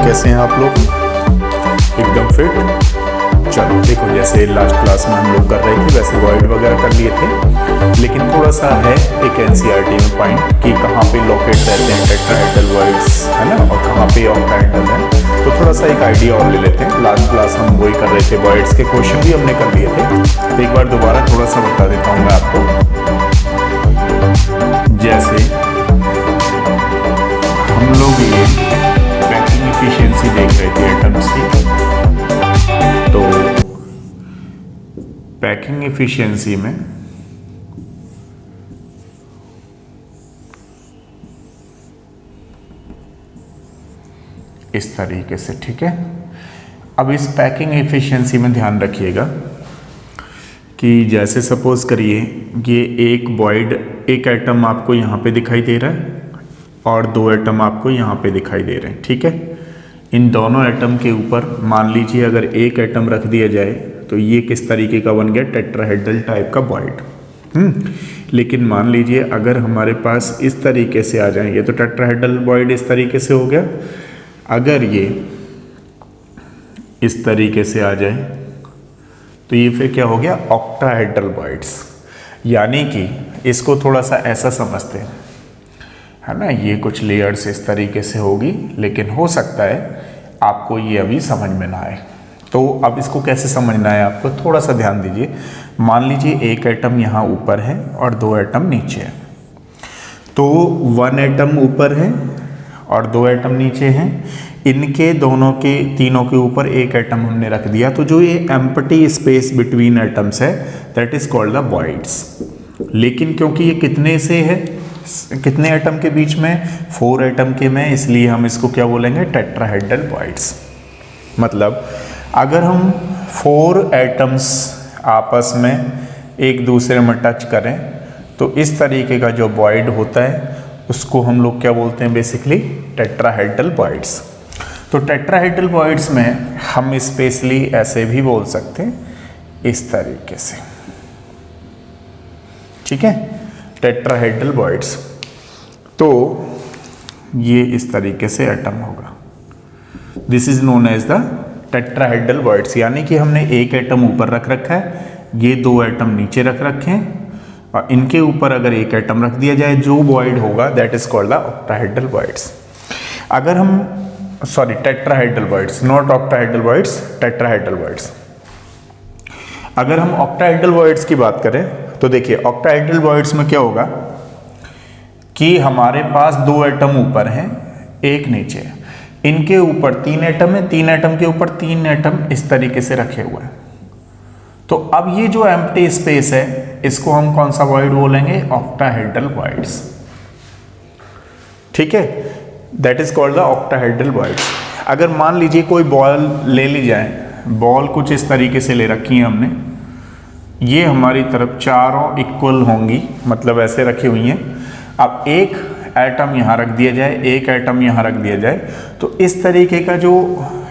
कैसे हैं आप लोग? एकदम फिट? चलो देखो, जैसे लास्ट क्लास में हम लोग कर रहे थे वैसे वॉइड वगैरह कर लिए थे, लेकिन थोड़ा सा है एक एनसीईआरटी में पॉइंट कि कहाँ पे लोकेट रहते हैं टेट्राहेड्रल वॉइड्स, है ना, और कहाँ पे ऑक्टाहेड्रल है। तो थोड़ा सा एक आइडिया और ले लेते हैं। लास्ट क्लास हम वही कर रहे थे, वॉइड्स के क्वेश्चन भी हमने कर लिए थे, तो एक बार दोबारा थोड़ा सा बता देता हूँ मैं आपको। जैसे हम लोग ये पैकिंग एफिशिएंसी देख रहे थे एटम्स की, तो पैकिंग एफिशिएंसी में इस तरीके से, ठीक है। अब इस पैकिंग एफिशिएंसी में ध्यान रखिएगा कि जैसे सपोज करिए ये एक वॉइड, एक एटम आपको यहाँ पे दिखाई दे रहा है और दो एटम आपको यहाँ पे दिखाई दे रहे हैं, ठीक है। इन दोनों एटम के ऊपर मान लीजिए अगर एक एटम रख दिया जाए तो ये किस तरीके का बन गया, टेट्राहेड्रल टाइप का वॉइड। लेकिन मान लीजिए अगर हमारे पास इस तरीके से आ जाएंगे तो टेट्राहेड्रल वॉइड इस तरीके से हो गया। अगर ये इस तरीके से आ जाए तो ये फिर क्या हो गया, ऑक्टाहेड्रल वॉइड्स। यानी कि इसको थोड़ा सा ऐसा समझते हैं, है ना, ये कुछ लेयर्स इस तरीके से होगी, लेकिन हो सकता है आपको ये अभी समझ में ना आए। तो अब इसको कैसे समझना है आपको, थोड़ा सा ध्यान दीजिए। मान लीजिए एक एटम यहाँ ऊपर है और दो एटम नीचे है, तो वन एटम ऊपर है और दो एटम नीचे हैं। इनके दोनों के, तीनों के ऊपर एक एटम हमने रख दिया, तो जो ये एम्प्टी स्पेस बिटवीन एटम्स है that is called the voids. लेकिन क्योंकि ये कितने से है, कितने एटम के बीच में, 4 एटम के में, इसलिए हम इसको क्या बोलेंगे, टेट्राहेड्रल वॉइड्स। मतलब अगर हम 4 एटम्स आपस में एक दूसरे में टच करें तो इस तरीके का जो वॉइड होता है उसको हम लोग क्या बोलते हैं, बेसिकली टेट्राहेड्रल वॉइड्स। तो टेट्राहेड्रल वॉइड्स में हम स्पेशली ऐसे भी बोल सकते हैं, इस तरीके से, ठीक है, टेट्राहेड्रल वॉइड्स। तो ये इस तरीके से एटम होगा, this is known as the tetrahedral voids. यानी कि हमने एक एटम ऊपर रख रखा है, ये दो एटम नीचे रख रखे हैं, और इनके ऊपर अगर एक एटम रख दिया जाए, जो वॉइड होगा that is called the octahedral voids. अगर हम tetrahedral voids, not octahedral voids, tetrahedral voids. अगर हम ऑक्टाहेड्रल वॉइड्स की बात करें तो देखिए ऑक्टाहेड्रल वॉइड्स में क्या होगा कि हमारे पास दो एटम ऊपर हैं, एक नीचे है, इनके ऊपर 3 एटम है, 3 एटम के ऊपर 3 एटम इस तरीके से रखे हुए हैं। तो अब ये जो एम्प्टी स्पेस है इसको हम कौन सा वॉइड बोलेंगे, ऑक्टाहेड्रल वॉइड्स, ठीक है, that is called the octahedral voids. अगर मान लीजिए कोई बॉल ले ली जाए, बॉल कुछ इस तरीके से ले रखी है हमने, ये हमारी तरफ चारों इक्वल होंगी, मतलब ऐसे रखी हुई हैं। अब एक एटम यहाँ रख दिया जाए, एक एटम यहाँ रख दिया जाए, तो इस तरीके का जो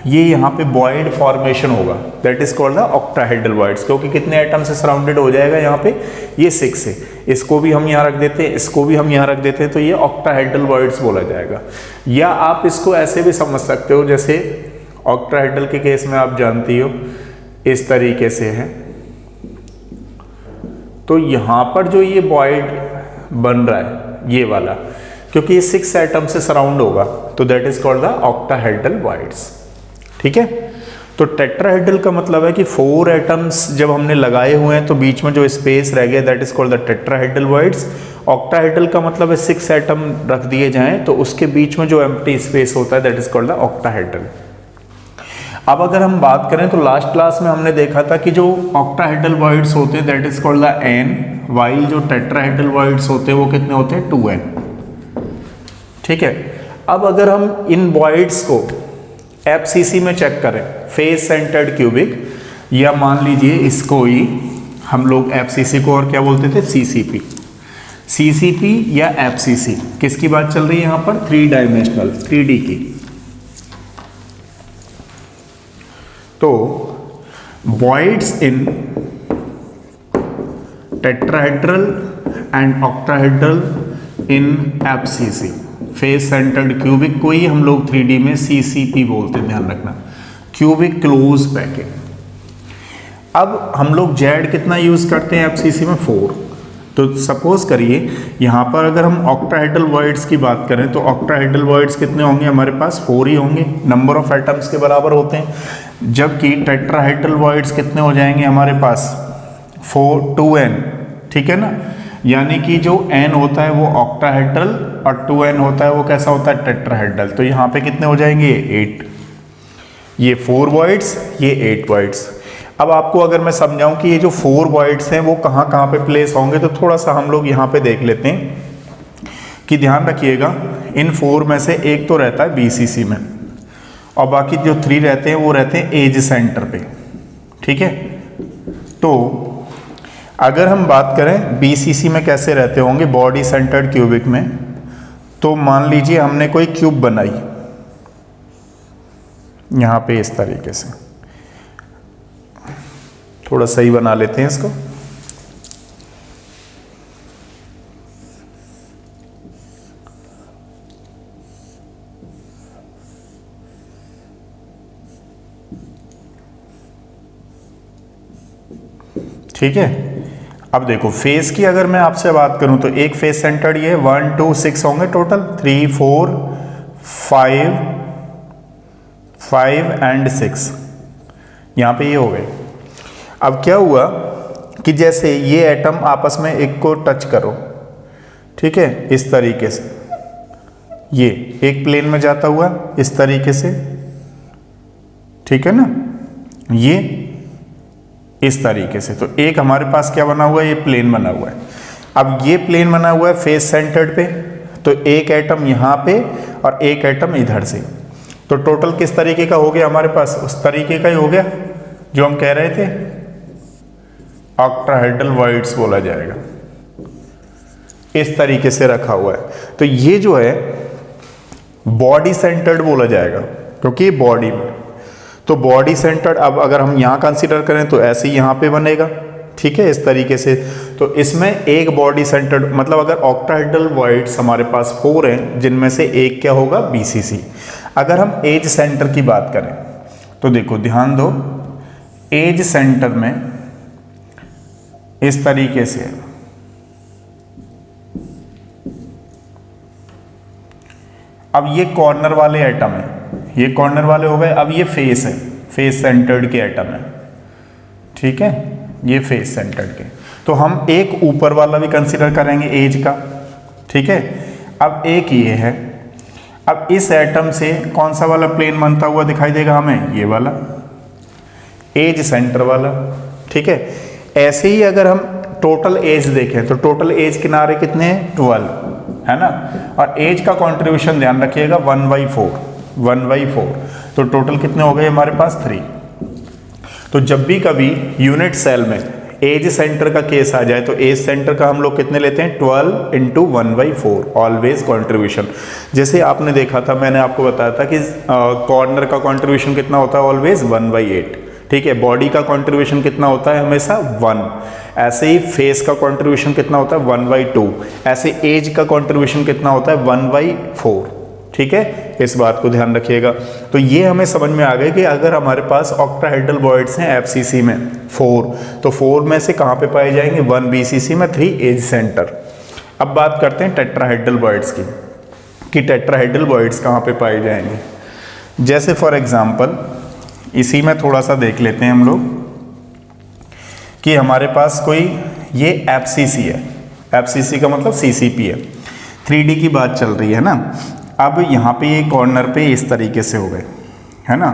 ये यहाँ पे वॉइड फॉर्मेशन होगा that is called the octahedral voids. क्योंकि कितने एटम से सराउंडेड हो जाएगा यहाँ पे, ये 6 है, इसको भी हम यहाँ रख देते हैं, इसको भी हम यहाँ रख देते हैं, तो ये ऑक्टाहेड्रल वॉइड्स बोला जाएगा। या आप इसको ऐसे भी समझ सकते हो, जैसे ऑक्टाहेड्रल के केस में आप जानती हो इस तरीके से है, तो यहाँ पर जो ये वॉइड बन रहा है ये वाला, क्योंकि ये 6 एटम से सराउंड होगा, तो that is called the octahedral voids, ठीक है। तो टेट्राहेड्रल का मतलब है कि 4 एटम्स जब हमने लगाए हुए हैं तो बीच में जो स्पेस रह गया that is called the tetrahedral voids. Octahedral का मतलब है 6 एटम रख दिए जाएं तो उसके बीच में जो एम्प्टी स्पेस होता है that is called the octahedral. अब अगर हम बात करें तो लास्ट क्लास में हमने देखा था कि जो ऑक्टाहेड्रल वॉइड्स होते हैं that is called the n, while जो टेट्राहेड्रल वॉइड्स होते हैं वो कितने होते हैं, 2n, ठीक है। अब अगर हम इन वॉइड्स को FCC में चेक करें, फेस सेंटर्ड क्यूबिक, या मान लीजिए इसको ही हम लोग FCC को और क्या बोलते थे, CCP या FCC, किसकी बात चल रही है यहाँ पर, 3 डायमेंशनल 3D की। तो voids in tetrahedral and octahedral in FCC, face centred cubic को ही हम लोग 3D में CCP बोलते हैं, ध्यान रखना, क्यूबिक क्लोज पैकेट। अब हम लोग जेड कितना यूज़ करते हैं FCC में 4। तो सपोज करिए यहाँ पर अगर हम ऑक्टाहेड्रल वॉइड्स की बात करें तो ऑक्टाहेड्रल वॉइड्स कितने होंगे हमारे पास, 4 ही होंगे, नंबर ऑफ एटम्स के बराबर होते हैं। जबकि टेट्राहेड्रल वॉइड्स कितने हो जाएंगे हमारे पास, 2n, ठीक है ना। यानी कि जो n होता है वो ऑक्टाहेड्रल और 2n होता है वो कैसा होता है, टेट्राहेड्रल। तो यहाँ पे कितने हो जाएंगे, 8, ये 4 वॉइड्स, ये 8 वॉइड्स। अब आपको अगर मैं समझाऊं कि ये जो 4 वॉइड्स हैं वो कहाँ कहाँ पे प्लेस होंगे, तो थोड़ा सा हम लोग यहाँ पे देख लेते हैं कि ध्यान रखिएगा इन 4 में से एक तो रहता है BCC में और बाकी जो 3 रहते हैं वो रहते हैं एज सेंटर पे, ठीक है। तो अगर हम बात करें BCC में कैसे रहते होंगे, बॉडी सेंटर्ड क्यूबिक में, तो मान लीजिए हमने कोई क्यूब बनाई यहाँ पे इस तरीके से, थोड़ा सही बना लेते हैं इसको। ठीक है, अब देखो फेस की अगर मैं आपसे बात करूं तो एक फेस सेंटर्ड ये 1 2 6 होंगे टोटल, 3 4 5 एंड 6, यहां पे ये हो गए। अब क्या हुआ कि जैसे ये एटम आपस में एक को टच करो, ठीक है, इस तरीके से, ये एक प्लेन में जाता हुआ इस तरीके से, ठीक है ना, ये इस तरीके से, तो एक हमारे पास क्या बना हुआ है, ये प्लेन बना हुआ है। अब ये प्लेन बना हुआ है फेस सेंटर्ड पे, तो एक एटम यहाँ पे और एक एटम इधर से, तो टोटल किस तरीके का हो गया हमारे पास, उस तरीके का ही हो गया जो हम कह रहे थे, ऑक्टाहेड्रल वॉइड्स बोला जाएगा। इस तरीके से रखा हुआ है, तो ये जो है बॉडी सेंटर्ड बोला जाएगा क्योंकि ये बॉडी में, तो बॉडी सेंटर्ड। अब अगर हम यहाँ कंसीडर करें तो ऐसे ही यहाँ पे बनेगा, ठीक है, इस तरीके से। तो इसमें एक बॉडी सेंटर्ड, मतलब अगर ऑक्टाहेड्रल वॉइड्स हमारे पास 4 हैं जिनमें से एक क्या होगा, BCC। अगर हम एज सेंटर की बात करें तो देखो ध्यान दो, एज सेंटर में इस तरीके से, अब ये कॉर्नर वाले एटम है, ये कॉर्नर वाले हो गए। अब ये फेस है, फेस सेंटर्ड के एटम है, ठीक है, ये फेस सेंटर्ड के, तो हम एक ऊपर वाला भी कंसीडर करेंगे एज का, ठीक है। अब एक ये है, अब इस एटम से कौन सा वाला प्लेन बनता हुआ दिखाई देगा हमें, ये वाला एज सेंटर वाला, ठीक है। ऐसे ही अगर हम टोटल एज देखें तो टोटल एज किनारे कितने हैं, 12 है ना, और एज का कंट्रीब्यूशन ध्यान रखिएगा 1/4, तो टोटल कितने हो गए हमारे पास, 3। तो जब भी कभी यूनिट सेल में एज सेंटर का केस आ जाए तो एज सेंटर का हम लोग कितने लेते हैं, 12 × 1/4 ऑलवेज कंट्रीब्यूशन। जैसे आपने देखा था, मैंने आपको बताया था कि कॉर्नर का कंट्रीब्यूशन कितना होता है, ऑलवेज 1/8, ठीक है। बॉडी का कंट्रीब्यूशन कितना होता है, हमेशा 1। ऐसे ही फेस का कंट्रीब्यूशन कितना होता है, 1/2। ऐसे एज का कंट्रीब्यूशन कितना होता है, 1/4, ठीक है। इस बात को ध्यान रखिएगा। तो ये हमें समझ में आ गया कि अगर हमारे पास ऑक्टाहेड्रल वॉइड्स हैं FCC में 4, तो 4 में से कहाँ पे पाए जाएंगे, 1 BCC में, 3 एज सेंटर। अब बात करते हैं टेट्राहेड्रल वॉइड्स की, कि टेट्राहेड्रल वॉइड्स कहाँ पे पाए जाएंगे। जैसे फॉर एग्जाम्पल इसी में थोड़ा सा देख लेते हैं हम लोग कि हमारे पास कोई ये FCC है, FCC का मतलब CCP है, 3D की बात चल रही है ना। अब यहाँ पे ये कॉर्नर पे इस तरीके से हो गए, है ना।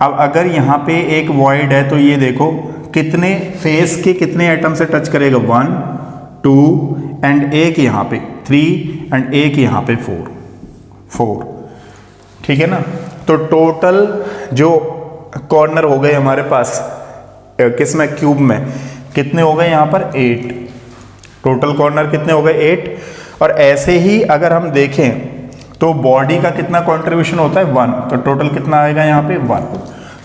अब अगर यहाँ पे एक वॉइड है तो ये देखो कितने फेस के कितने एटम से टच करेगा, 1 2 एंड एक यहाँ पे 3 एंड एक यहाँ पे 4, ठीक है ना। तो टोटल जो कॉर्नर हो गए हमारे पास किसमें, क्यूब में, कितने हो गए यहाँ पर, 8। टोटल कॉर्नर कितने हो गए, 8। और ऐसे ही अगर हम देखें तो बॉडी का कितना कंट्रीब्यूशन होता है, 1, तो टोटल कितना आएगा यहाँ पे, 1।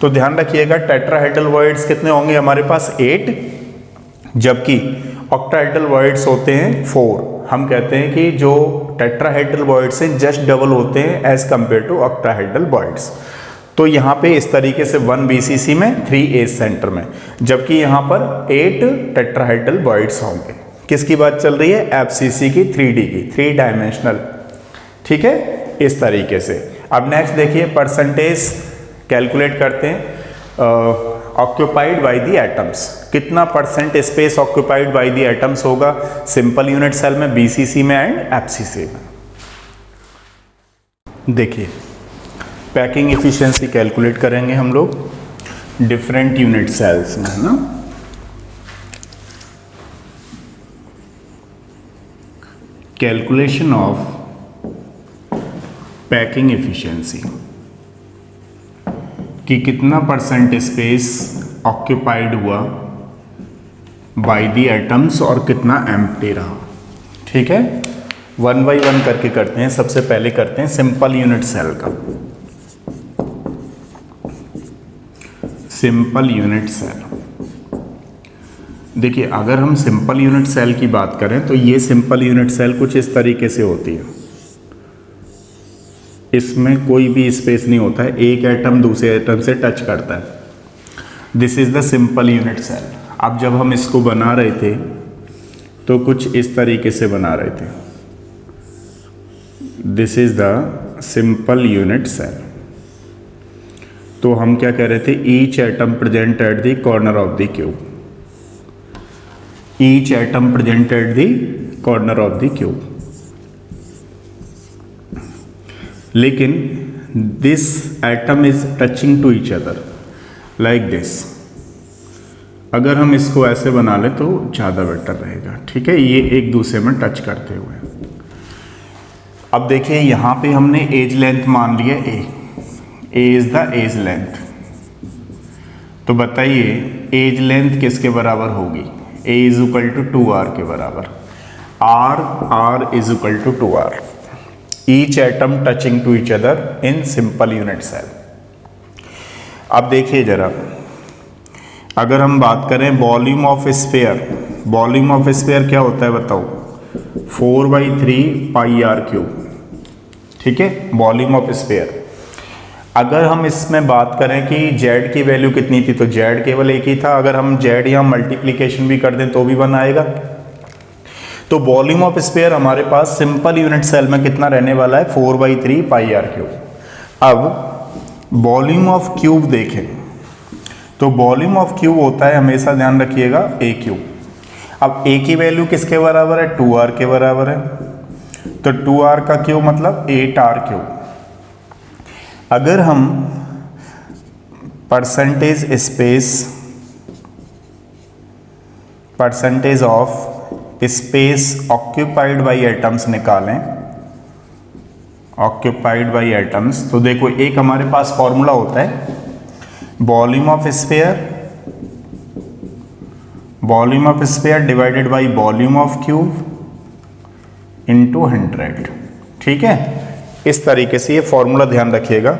तो ध्यान रखिएगा टेट्राहेड्रल वॉइड्स कितने होंगे हमारे पास, 8, जबकि ऑक्टाहेड्रल वॉइड्स होते हैं 4। हम कहते हैं कि जो टेट्राहेड्रल बॉइड से जस्ट डबल होते हैं एज कंपेयर टू ऑक्टाहेड्रल बॉइड्स। तो यहाँ पे इस तरीके से 1 BCC में 3 एज सेंटर में, जबकि यहाँ पर 8 टेट्राहेड्रल बॉइड्स होंगे। किसकी बात चल रही है? FCC की 3D की, 3 डायमेंशनल। ठीक है, इस तरीके से। अब नेक्स्ट देखिए, परसेंटेज कैलकुलेट करते हैं ऑक्यूपाइड बाय द एटम्स। कितना percent space occupied by the atoms होगा सिंपल यूनिट सेल में, BCC में एंड FCC में। देखिए, पैकिंग एफिशिएंसी कैलकुलेट करेंगे हम लोग डिफरेंट यूनिट सेल्स में, है ना। कैलकुलेशन ऑफ पैकिंग एफिशिएंसी कि कितना परसेंट स्पेस ऑक्यूपाइड हुआ बाय द एटम्स और कितना एम्प्टी रहा। ठीक है, 1 बाय 1 करके करते हैं। सबसे पहले करते हैं सिंपल यूनिट सेल का। सिंपल यूनिट सेल, देखिए अगर हम सिंपल यूनिट सेल की बात करें तो ये सिंपल यूनिट सेल कुछ इस तरीके से होती है। इसमें कोई भी स्पेस नहीं होता है, एक एटम दूसरे एटम से टच करता है। This is the simple unit cell. अब जब हम इसको बना रहे थे तो कुछ इस तरीके से बना रहे थे। This is the simple unit cell. तो हम क्या कह रहे थे? Each atom present at the corner of the cube. Each atom present at the corner of the cube. लेकिन this atom is touching to each other like this. अगर हम इसको ऐसे बना ले तो ज़्यादा बेटर रहेगा। ठीक है, ये एक दूसरे में टच करते हुए। अब देखिए यहाँ पे हमने एज लेंथ मान लिया ए इज द एज लेंथ। तो बताइए एज लेंथ किसके बराबर होगी? ए इज इक्वल टू 2r के बराबर। r is equal to 2r। Each atom touching to each other in simple unit cell. अब देखिए जरा, अगर हम बात करें volume of sphere, volume of sphere क्या होता है बताओ? 4/3 πr³। ठीक है, वॉल्यूम ऑफ स्फीयर। अगर हम इसमें बात करें कि z की वैल्यू कितनी थी, तो z केवल एक ही था। अगर हम z यहाँ मल्टीप्लिकेशन भी कर दें तो भी 1 आएगा। तो वॉल्यूम ऑफ स्फीयर हमारे पास सिंपल यूनिट सेल में कितना रहने वाला है? 4/3 πr³। अब वॉल्यूम ऑफ क्यूब देखें तो वॉल्यूम ऑफ क्यूब होता है, हमेशा ध्यान रखिएगा, a क्यूब। अब a की वैल्यू किसके बराबर है? 2r के बराबर है। तो 2r का क्यूब मतलब 8r³। अगर हम percentage space, percentage of space occupied by atoms निकालें, ऑक्यूपाइड बाय एटम्स, तो देखो एक हमारे पास फॉर्मूला होता है volume of sphere, volume of sphere divided by volume of cube into 100। ठीक है, इस तरीके से ये फॉर्मूला ध्यान रखिएगा।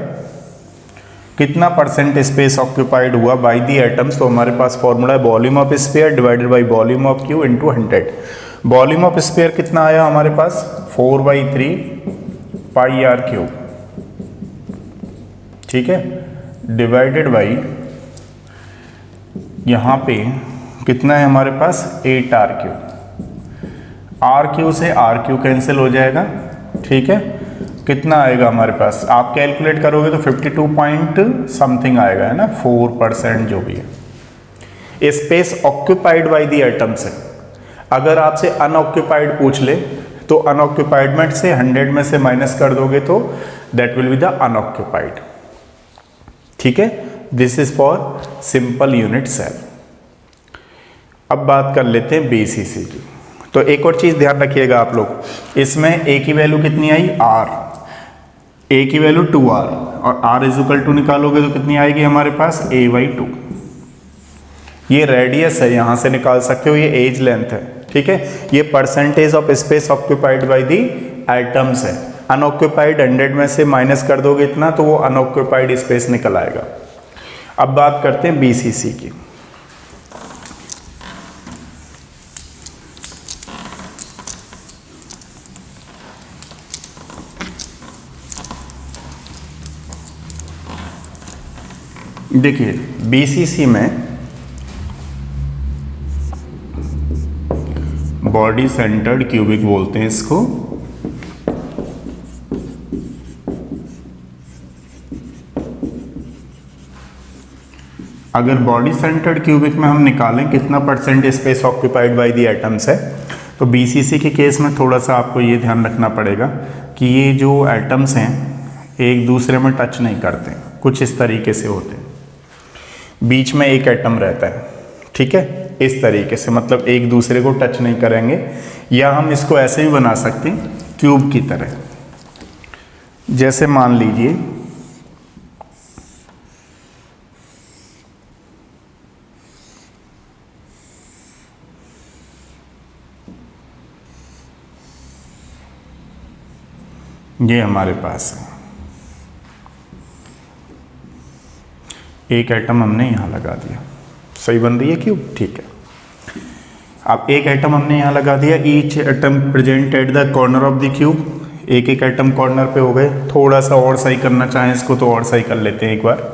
कितना परसेंट स्पेस ऑक्यूपाइड हुआ बाय दी एटम्स, तो हमारे पास फॉर्मूला है volume of sphere divided by volume of cube into 100। Volume of sphere कितना आया हमारे पास? 4/3 πr³। ठीक है, डिवाइडेड बाई यहाँ पे कितना है हमारे पास? 8r³। r³ से r³ कैंसिल हो जाएगा। ठीक है, कितना आएगा हमारे पास? आप कैलकुलेट करोगे तो 52 पॉइंट समथिंग आएगा, है ना, 4% जो भी है। Space occupied by the atoms है। अगर आपसे अनऑक्यूपाइड पूछ ले तो अनऑक्यूपाइड में से 100 में से माइनस कर दोगे तो that will be the unoccupied. ठीक है, this is for simple unit cell. अब बात कर लेते हैं BCC की। तो एक और चीज ध्यान रखिएगा आप लोग, इसमें a की वैल्यू कितनी आई? r। a की वैल्यू 2r और r इज इक्वल टू निकालोगे तो कितनी आएगी हमारे पास? a/2। ये रेडियस है, यहां से निकाल सकते हो, ये एज लेंथ है। ठीक है, ये percentage of space occupied by the atoms है। अनऑक्यूपाइड 100 में से माइनस कर दोगे इतना तो वो अनऑक्यूपाइड स्पेस निकल आएगा। अब बात करते हैं BCC की। देखिए बीसीसी में बॉडी सेंटर्ड क्यूबिक बोलते हैं इसको। अगर बॉडी सेंटर्ड क्यूबिक में हम निकालें कितना percent space occupied by the atoms है, तो बीसीसी के केस में थोड़ा सा आपको ये ध्यान रखना पड़ेगा कि ये जो एटम्स हैं एक दूसरे में टच नहीं करते, कुछ इस तरीके से होते हैं, बीच में एक एटम रहता है, ठीक है, इस तरीके से, मतलब एक दूसरे को टच नहीं करेंगे। या हम इसको ऐसे भी बना सकते हैं क्यूब की तरह, जैसे मान लीजिए ये हमारे पास है, एक एटम हमने यहाँ लगा दिया, सही बन रही है क्यूब, ठीक है। अब एक एटम हमने यहाँ लगा दिया, each atom present at the corner of the cube, एक एक एटम कॉर्नर पे हो गए। थोड़ा सा और सही करना चाहें इसको तो और सही कर लेते हैं एक बार।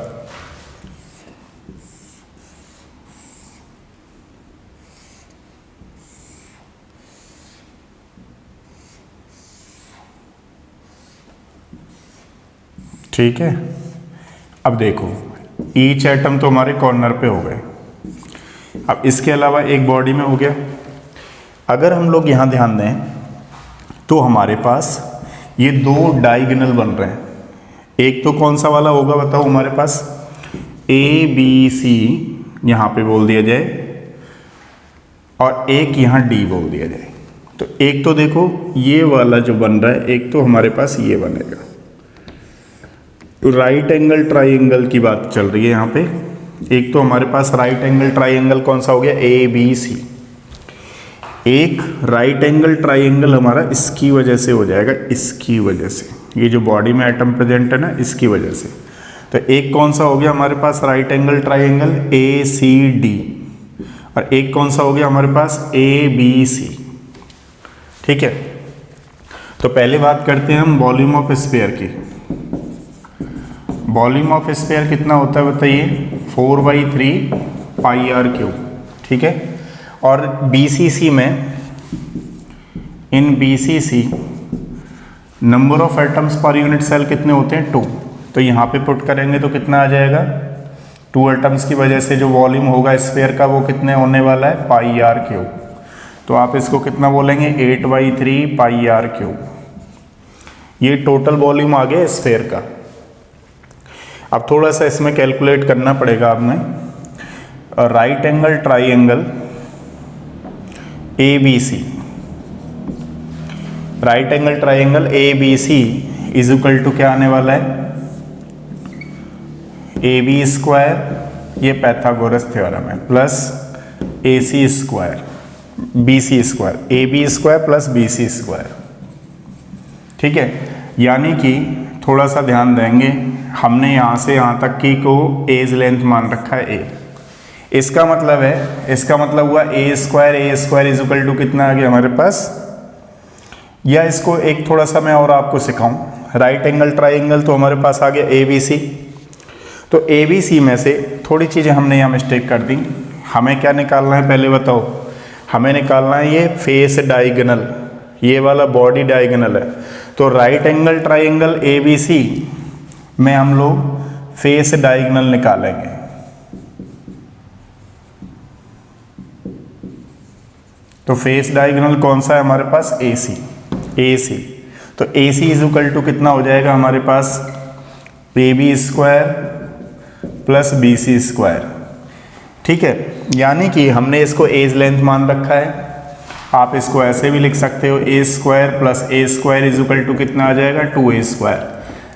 ठीक है, अब देखो ईच एटम तो हमारे कॉर्नर पे हो गए। अब इसके अलावा एक बॉडी में हो गया। अगर हम लोग यहाँ ध्यान दें तो हमारे पास ये दो डायगोनल बन रहे हैं। एक तो कौन सा वाला होगा बताओ हमारे पास, ए बी सी यहाँ पे बोल दिया जाए और एक यहाँ डी बोल दिया जाए। तो एक तो देखो ये वाला जो बन रहा है, एक तो हमारे पास ये बनेगा। तो राइट एंगल ट्राइंगल की बात चल रही है यहाँ पे। एक तो हमारे पास राइट एंगल ट्राइंगल कौन सा हो गया, ए बी सी। एक राइट एंगल ट्राइंगल हमारा इसकी वजह से हो जाएगा, इसकी वजह से, ये जो बॉडी में एटम प्रेजेंट है ना, इसकी वजह से। तो एक कौन सा हो गया हमारे पास right angle triangle, A C D, और एक कौन सा हो गया हमारे पास, ए बी सी। ठीक है, तो पहले बात करते हैं हम वॉल्यूम ऑफ स्फीयर की। वॉल्यूम ऑफ स्फीयर कितना होता है बताइए, 4/3 पाई आर क्यूब। ठीक है, और बीसीसी में, in BCC number of atoms per unit cell कितने होते हैं, 2। तो यहाँ पे पुट करेंगे तो कितना आ जाएगा, 2 एटम्स की वजह से जो वॉल्यूम होगा स्फीयर का वो कितने होने वाला है, पाई आर क्यूब। तो आप इसको कितना बोलेंगे, 8/3 पाई आर क्यूब। ये टोटल वॉल्यूम आ गया स्फीयर का। अब थोड़ा सा इसमें कैलकुलेट करना पड़ेगा आपने। Right angle triangle A B C, right angle triangle A B C is equal to क्या आने वाला है, ए बी स्क्वायर, ये पैथागोरस थ्योरम है, plus A C square B C square, A B square plus B C square. ठीक है, यानी कि थोड़ा सा ध्यान देंगे, हमने यहाँ से यहाँ तक की को एज लेंथ मान रखा है ए। इसका मतलब है, इसका मतलब हुआ ए स्क्वायर इज इक्वल टू कितना आ गया हमारे पास। या इसको एक थोड़ा सा मैं और आपको सिखाऊं, राइट एंगल ट्राइंगल तो हमारे पास आ गया ए बी सी। तो ए बी सी में से थोड़ी चीज़ें हमने यहाँ मिस्टेक कर दी। हमें क्या निकालना है पहले बताओ, हमें निकालना है ये फेस डायगोनल, ये वाला बॉडी डायगोनल है। तो right angle triangle A B C में हम लोग फेस डायगोनल निकालेंगे। तो फेस डायगोनल कौन सा है हमारे पास, ए सी, ए सी। तो A C is equal to कितना हो जाएगा हमारे पास, A B square plus B C square. ठीक है, यानी कि हमने इसको एज लेंथ मान रखा है। आप इसको ऐसे भी लिख सकते हो, A square plus A square is equal to कितना आ जाएगा, 2a स्क्वायर।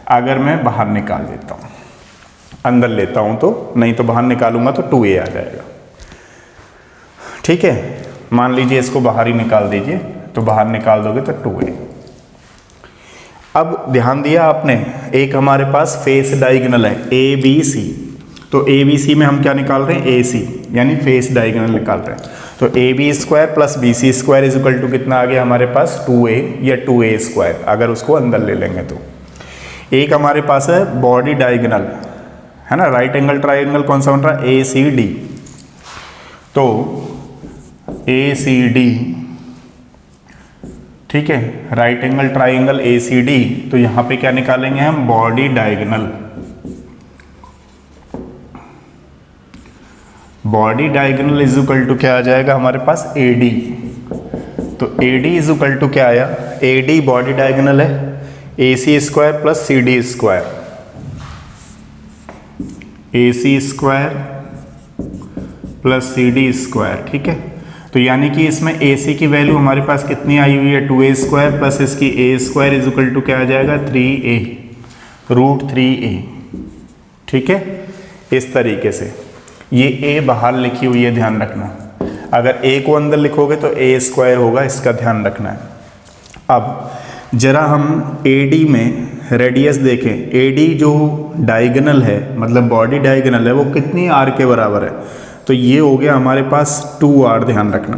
अगर मैं बाहर निकाल देता हूँ, अंदर लेता हूँ तो, नहीं तो बाहर निकालूंगा तो 2a आ जाएगा। ठीक है, मान लीजिए इसको बाहर ही निकाल दीजिए, तो बाहर निकाल दोगे तो 2a। अब ध्यान दिया आपने, एक हमारे पास फेस डायगोनल है ए बी सी। तो ए बी सी में हम क्या निकाल रहे हैं, ए सी, यानी फेस डायगोनल निकाल रहे हैं। तो A B square plus B C square is equal to कितना आ गया हमारे पास, 2a या 2a स्क्वायर, अगर उसको अंदर ले लेंगे तो। एक हमारे पास है बॉडी डायगोनल, है ना। राइट एंगल ट्राइंगल कौन सा बन रहा है, ए सी डी। तो ए सी डी, ठीक है, right angle triangle A C D. तो यहां पे क्या निकालेंगे हम, body diagonal. Body diagonal is equal to क्या आ जाएगा हमारे पास, ए डी। तो A D is equal to क्या आया, ए डी बॉडी डायगोनल है, A C square plus C D square, A C square plus C D square, ठीक है। तो यानी कि इसमें ए सी की वैल्यू हमारे पास कितनी आई हुई है, 2a स्क्वायर प्लस इसकी ए स्क्वायर इज इक्वल टू क्या आ जाएगा, 3a रूट 3a, ठीक है। इस तरीके से ये a बाहर लिखी हुई है, ध्यान रखना। अगर a को अंदर लिखोगे तो a स्क्वायर होगा, इसका ध्यान रखना है। अब जरा हम AD में रेडियस देखें। AD जो डायगोनल है, मतलब बॉडी डायगोनल है, वो कितनी r के बराबर है, तो ये हो गया हमारे पास 2r, ध्यान रखना।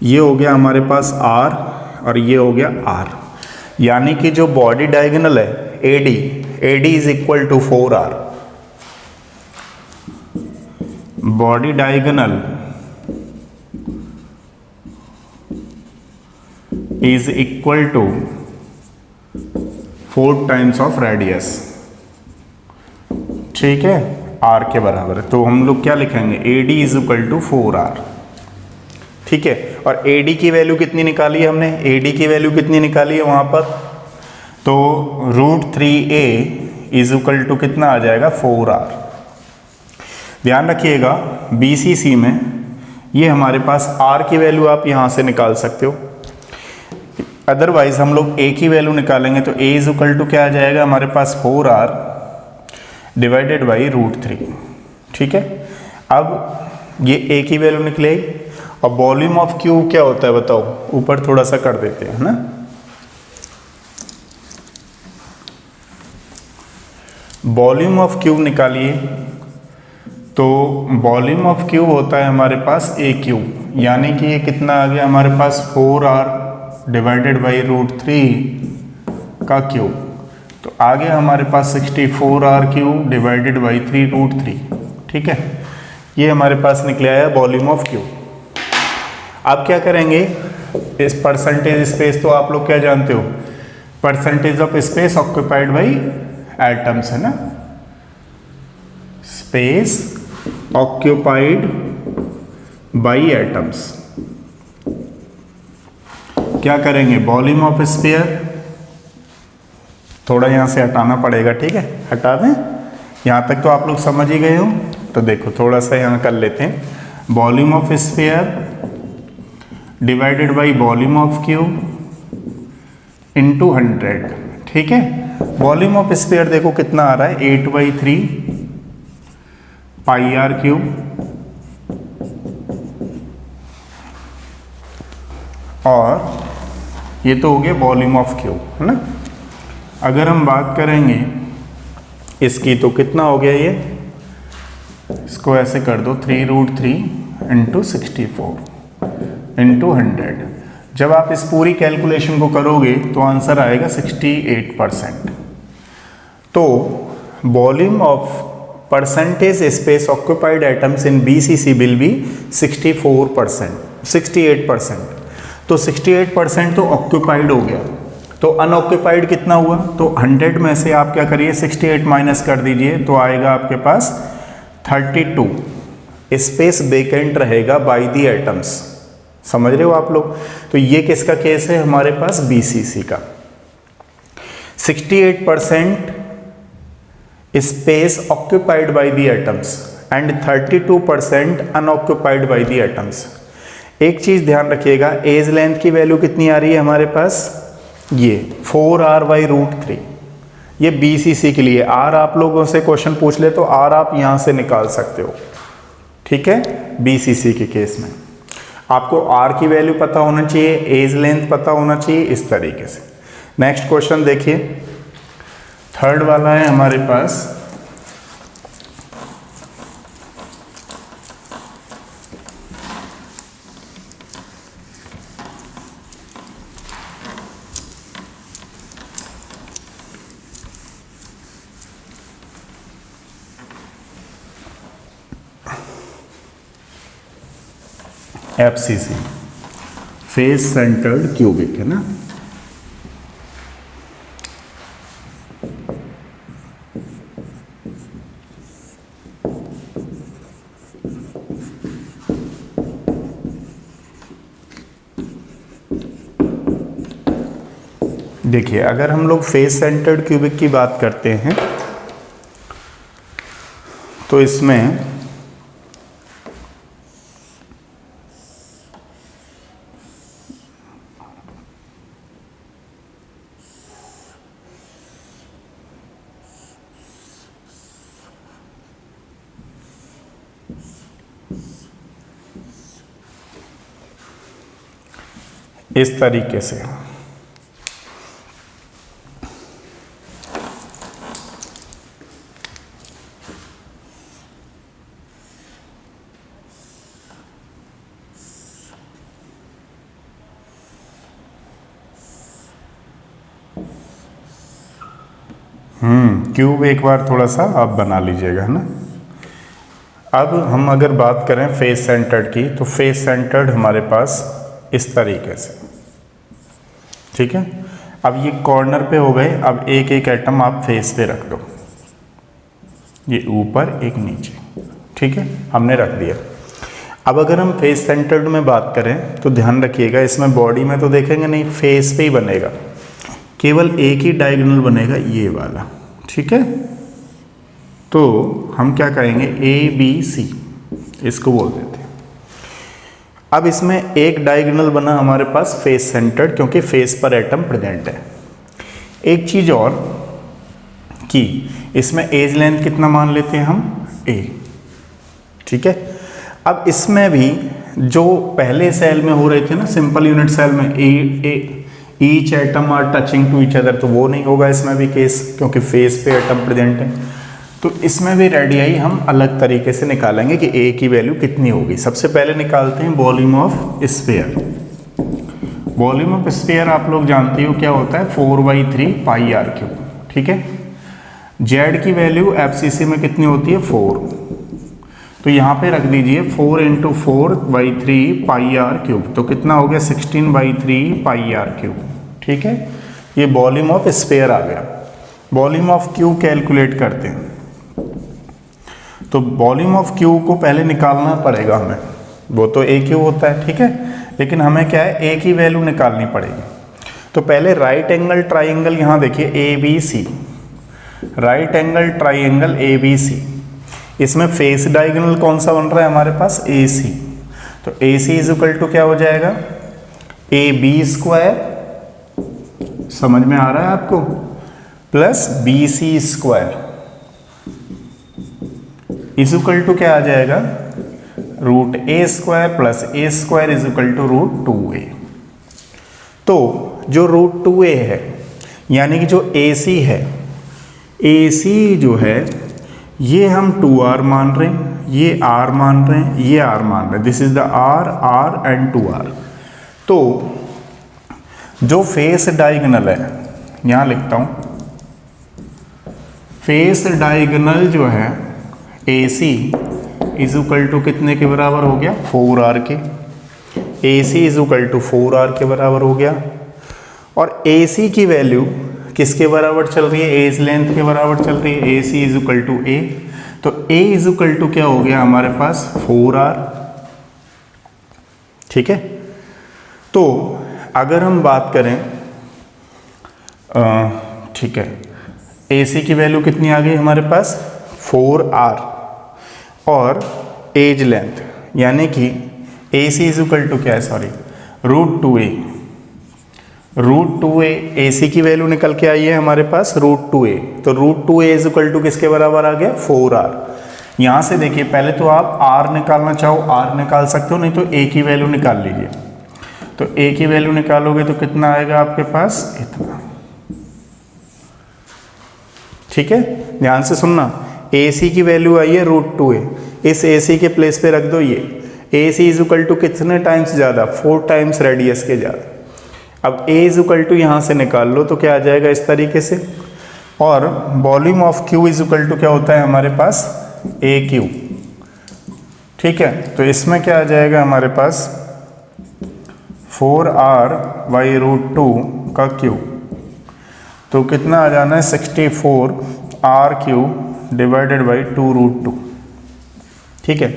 ये हो गया हमारे पास r और ये हो गया r, यानी कि जो बॉडी डायगोनल है AD is equal to 4r। Body diagonal is equal to 4 times of radius, ठीक है, r के बराबर है। तो हम लोग क्या लिखेंगे, AD is equal to 4r, ठीक है। और AD की वैल्यू कितनी निकाली है हमने, AD की वैल्यू कितनी निकाली है वहां पर, तो root 3a is equal to कितना आ जाएगा, 4r। ध्यान रखिएगा BCC में ये हमारे पास r की वैल्यू आप यहां से निकाल सकते हो, अदरवाइज हम लोग a की वैल्यू निकालेंगे तो a इज इक्वल टू क्या आ जाएगा हमारे पास, 4r डिवाइडेड बाई रूट 3, ठीक है। अब ये a की वैल्यू निकलेगी, और वॉल्यूम ऑफ क्यूब क्या होता है बताओ, ऊपर थोड़ा सा कर देते हैं, है ना। वॉल्यूम ऑफ क्यूब निकालिए, तो वॉल्यूम ऑफ क्यूब होता है हमारे पास a क्यूब, यानी कि ये कितना आ गया हमारे पास, 4r डिवाइडेड बाई रूट 3 का क्यूब। तो आ गया हमारे पास 64r cube divided by 3 root 3, ठीक है। ये हमारे पास निकले आया वॉल्यूम ऑफ क्यूब। अब क्या करेंगे, इस परसेंटेज स्पेस तो आप लोग क्या जानते हो, percentage of space occupied by atoms, है ना, स्पेस ऑक्यूपाइड बाई एटम्स। क्या करेंगे, वॉल्यूम ऑफ स्फीयर, थोड़ा यहाँ से हटाना पड़ेगा, ठीक है, हटा दें। यहाँ तक तो आप लोग समझ ही गए हो, तो देखो थोड़ा सा यहाँ कर लेते हैं, volume of sphere divided by volume of cube into 100, ठीक है। वॉल्यूम ऑफ स्फीयर देखो कितना आ रहा है, 8/3 पाई r क्यूब, और ये तो हो गया वॉल्यूम ऑफ क्यूब, है ना। अगर हम बात करेंगे इसकी, तो कितना हो गया ये, इसको ऐसे कर दो, 3 रूट 3 इंटू 64 इंटू 100। जब आप इस पूरी कैलकुलेशन को करोगे तो आंसर आएगा 68%। तो volume of percentage space occupied atoms in BCC will be 64%, 68%। तो 68% तो ऑक्यूपाइड हो गया, तो अनऑक्यूपाइड कितना हुआ, तो 100 में से आप क्या करिए, 68 माइनस कर दीजिए, तो आएगा आपके पास 32 स्पेस वेकेंट रहेगा बाय द एटम्स। समझ रहे हो आप लोग। तो ये किसका केस है, हमारे पास BCC का। 68% space occupied by the atoms and 32% unoccupied by the atoms. एक चीज ध्यान रखिएगा, एज लेंथ की वैल्यू कितनी आ रही है हमारे पास, ये 4r/√3। ये BCC के लिए, r आप लोगों से क्वेश्चन पूछ ले तो r आप यहां से निकाल सकते हो, ठीक है। BCC के केस में आपको r की वैल्यू पता होना चाहिए, एज लेंथ पता होना चाहिए, इस तरीके से। नेक्स्ट क्वेश्चन देखिए, थर्ड वाला है हमारे पास, FCC, फेस सेंटर्ड क्यूबिक, है ना। देखिए, अगर हम लोग फेस सेंटर्ड क्यूबिक की बात करते हैं तो इसमें इस तरीके से क्यूब एक बार थोड़ा सा आप बना लीजिएगा, है ना। अब हम अगर बात करें फेस सेंटर्ड की, तो फेस सेंटर्ड हमारे पास इस तरीके से, ठीक है। अब ये कॉर्नर पे हो गए। अब एक एक एटम आप फेस पे रख दो, ये ऊपर एक नीचे, ठीक है, हमने रख दिया। अब अगर हम फेस सेंटर्ड में बात करें तो ध्यान रखिएगा, इसमें बॉडी में तो देखेंगे नहीं, फेस पे ही बनेगा, केवल एक ही डायगोनल बनेगा, ये वाला, ठीक है। तो हम क्या करेंगे, ABC इसको बोल देते हैं। अब इसमें एक डायगोनल बना हमारे पास फेस सेंटर्ड, क्योंकि फेस पर एटम प्रेजेंट है। एक चीज और कि इसमें एज लेंथ कितना मान लेते हैं हम, A, ठीक है। अब इसमें भी जो पहले सेल में हो रहे थे ना, सिंपल यूनिट सेल में each atom are touching to each other, तो वो नहीं होगा इसमें भी केस, क्योंकि फेस पे एटम प्रेजेंट है। तो इसमें भी रेडियाई हम अलग तरीके से निकालेंगे कि A की वैल्यू कितनी होगी। सबसे पहले निकालते हैं volume of sphere. Volume of sphere आप लोग जानते हो क्या होता है, 4/3 पाई आर क्यूब, ठीक है। जेड की वैल्यू FCC में कितनी होती है, 4, तो यहाँ पे रख दीजिए 4 × 4/3 पाई आर क्यूब, तो कितना हो गया 16/3 पाई आर क्यूब, ठीक है। ये वॉल्यूम ऑफ स्फीयर आ गया। वॉल्यूम ऑफ क्यूब कैलकुलेट करते हैं, तो वॉल्यूम ऑफ क्यूब को पहले निकालना पड़ेगा हमें, वो तो A क्यूब होता है, ठीक है, लेकिन हमें क्या है, A की वैल्यू निकालनी पड़ेगी। तो पहले राइट एंगल ट्राइंगल, यहाँ देखिए ABC, right angle triangle ABC, इसमें फेस डायगोनल कौन सा बन रहा है हमारे पास, AC, तो AC इज इक्वल टू क्या हो जाएगा, AB², समझ में आ रहा है आपको, plus BC² is equal to क्या आ जाएगा, √A² plus A² is equal to √2A। तो जो √2A है, यानी कि जो AC है, AC जो है ये हम 2R मान रहे हैं, ये R मान रहे हैं, ये R मान रहे हैं, this is the R and 2R। तो जो फेस डायगोनल है, यहाँ लिखता हूँ, फेस डायगोनल जो है AC इज इक्वल टू कितने के बराबर हो गया, 4R के। AC is equal to 4R के बराबर हो गया। और AC की वैल्यू किसके बराबर चल रही है, एज लेंथ के बराबर चल रही है, AC is equal to A। तो A इज इक्वल टू क्या हो गया हमारे पास, 4R, ठीक है। तो अगर हम बात करें, ठीक है, AC की वैल्यू कितनी आ गई हमारे पास, 4R, और एज लेंथ यानी कि AC इज इक्वल टू क्या है, सॉरी, √2A। √2A AC की वैल्यू निकल के आई है हमारे पास √2A, तो √2A इज इक्वल टू किसके बराबर आ गया, 4R। यहाँ से देखिए, पहले तो आप R निकालना चाहो R निकाल सकते हो, नहीं तो A की वैल्यू निकाल लीजिए। तो A की वैल्यू निकालोगे तो कितना आएगा आपके पास, इतना, ठीक है। ध्यान से सुनना, AC की वैल्यू आई है √2A, इस AC के प्लेस पे रख दो ये, AC इज इक्वल टू कितने टाइम्स ज़्यादा, 4 टाइम्स रेडियस के ज़्यादा। अब A इज इक्वल टू यहाँ से निकाल लो तो क्या आ जाएगा, इस तरीके से। और volume of Q is equal to क्या होता है हमारे पास, AQ, ठीक है। तो इसमें क्या आ जाएगा हमारे पास, 4r/√2 का क्यूब, तो कितना आ जाना है 64r³ डिवाइडेड बाई 2√2। ठीक है,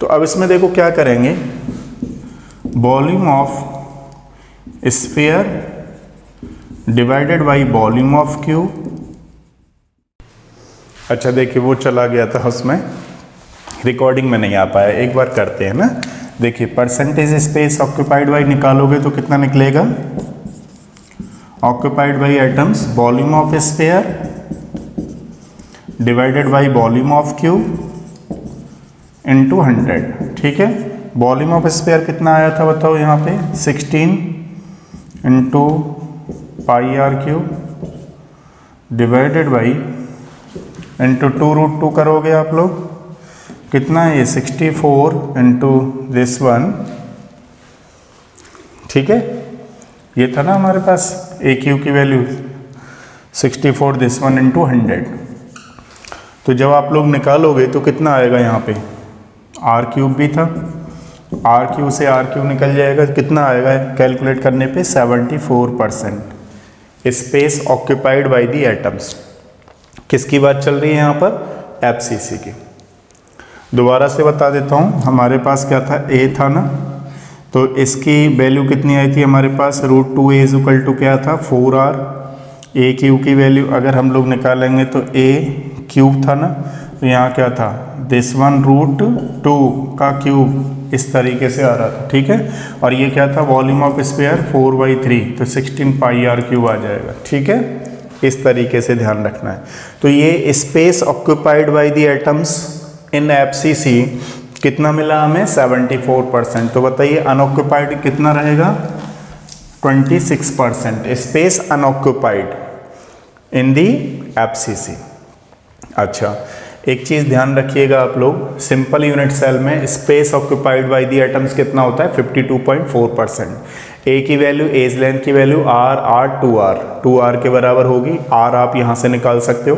तो अब इसमें देखो क्या करेंगे, volume of sphere divided by volume of cube. अच्छा देखिए वो चला गया था, उसमें रिकॉर्डिंग में नहीं आ पाया, एक बार करते हैं ना। देखिए परसेंटेज स्पेस ऑक्यूपाइड बाई निकालोगे तो कितना निकलेगा, occupied by atoms volume of sphere divided by volume of cube into 100। ठीक है, वॉल्यूम ऑफ स्फीयर कितना आया था बताओ यहाँ पे, 16 into πr³ divided by into 2√2 करोगे आप लोग, कितना है ये 64 इंटू दिस वन। ठीक है, ये था ना हमारे पास AQ की वैल्यू 64 दिस वन इंटू 100। तो जब आप लोग निकालोगे तो कितना आएगा यहाँ पे, r³ भी था, r³ से r³ निकल जाएगा, कितना आएगा कैलकुलेट करने पे 74% space occupied by the atoms. किसकी बात चल रही है यहाँ पर, FCC की। दोबारा से बता देता हूँ, हमारे पास क्या था, A था ना, तो इसकी वैल्यू कितनी आई थी हमारे पास, √2a = क्या था 4r। AQ की वैल्यू अगर हम लोग निकालेंगे तो A³ था ना, तो यहाँ क्या था दिस वन √2 का क्यूब, इस तरीके से आ रहा था। ठीक है, और ये क्या था वॉल्यूम ऑफ स्फीयर 4/3, तो 16 πr³ आ जाएगा। ठीक है, इस तरीके से ध्यान रखना है। तो ये space occupied by the atoms in FCC कितना मिला हमें, 74%। तो बताइए अनऑक्यूपाइड कितना रहेगा, 26% स्पेस अनऑक्यूपाइड इन दी FCC। अच्छा एक चीज़ ध्यान रखिएगा आप लोग, सिंपल यूनिट सेल में space occupied by the atoms कितना होता है, 52.4%। ए की वैल्यू, एज लेंथ की वैल्यू r 2r के बराबर होगी, r आप यहाँ से निकाल सकते हो।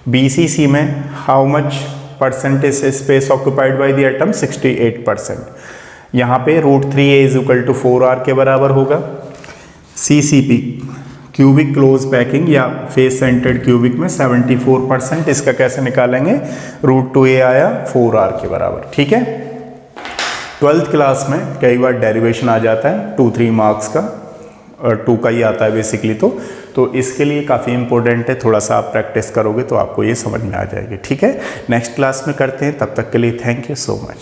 BCC में how much percentage space occupied by the atom, 68%। यहाँ पे √3a = 4r के बराबर होगा। CCP क्यूबिक क्लोज पैकिंग या फेस सेंटर्ड क्यूबिक में 74%, इसका कैसे निकालेंगे, √2a आया 4r के बराबर। ठीक है, 12th क्लास में कई बार डेरिवेशन आ जाता है 2-3 मार्क्स का, और 2 का ही आता है बेसिकली, तो इसके लिए काफ़ी इंपॉर्टेंट है, थोड़ा सा आप प्रैक्टिस करोगे तो आपको ये समझ में आ जाएगी। ठीक है, नेक्स्ट क्लास में करते हैं, तब तक के लिए थैंक यू सो मच।